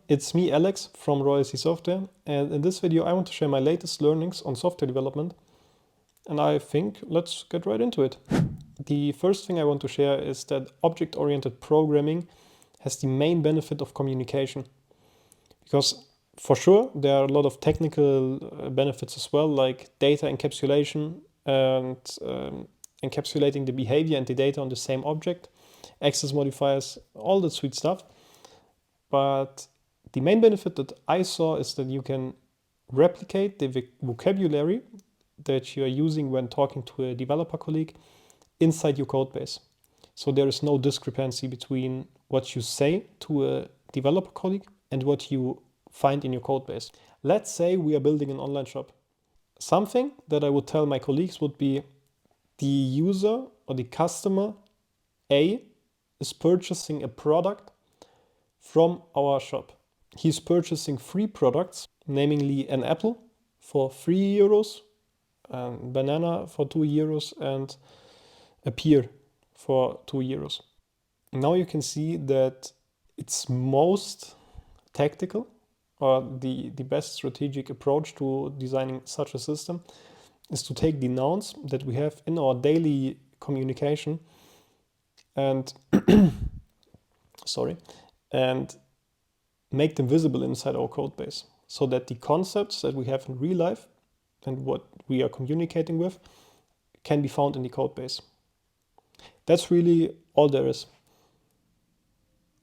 It's me, Alex, from Royalty Software, and in this video I want to share my latest learnings on software development, and I think let's get right into it. The first thing I want to share is that object-oriented programming has the main benefit of communication, because for sure there are a lot of technical benefits as well, like data encapsulation and encapsulating the behavior and the data on the same object, access modifiers, all that sweet stuff. But the main benefit that I saw is that you can replicate the vocabulary that you are using when talking to a developer colleague inside your code base. So there is no discrepancy between what you say to a developer colleague and what you find in your code base. Let's say we are building an online shop. Something that I would tell my colleagues would be the user or the customer A is purchasing a product from our shop. He's purchasing 3 products, namely an apple for 3 euros, a banana for 2 euros, and a pear for 2 euros. Now you can see that it's most tactical, or the best strategic approach to designing such a system is to take the nouns that we have in our daily communication and and make them visible inside our code base, so that the concepts that we have in real life and what we are communicating with can be found in the code base. That's really all there is.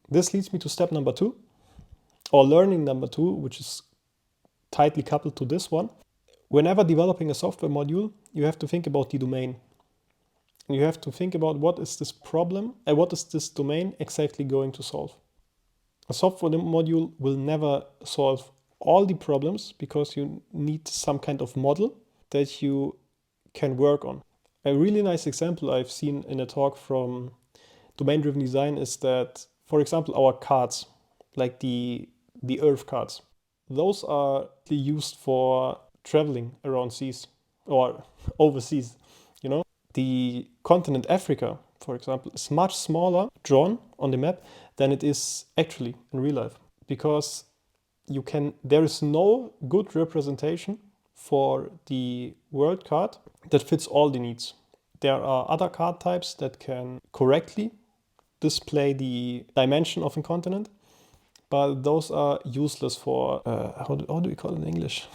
This leads me to step number 2, or learning number 2, which is tightly coupled to this one. Whenever developing a software module, you have to think about the domain. And you have to think about what is this problem and what is this domain exactly going to solve. A software module will never solve all the problems because you need some kind of model that you can work on. A really nice example I've seen in a talk from domain-driven design is that, for example, our cards, like the Earth cards, those are used for traveling around seas or overseas, you know. The continent Africa, for example, is much smaller drawn on the map than it is actually in real life, because there is no good representation for the world card that fits all the needs. There are other card types that can correctly display the dimension of a continent, but those are useless for, how do we call it in English?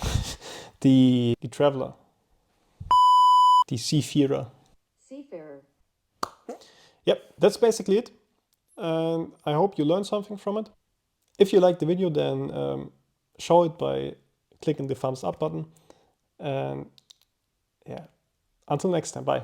the traveler, the seafarer. Yep, that's basically it. I hope you learned something from it. If you liked the video, then show it by clicking the thumbs up button. And yeah, until next time, bye.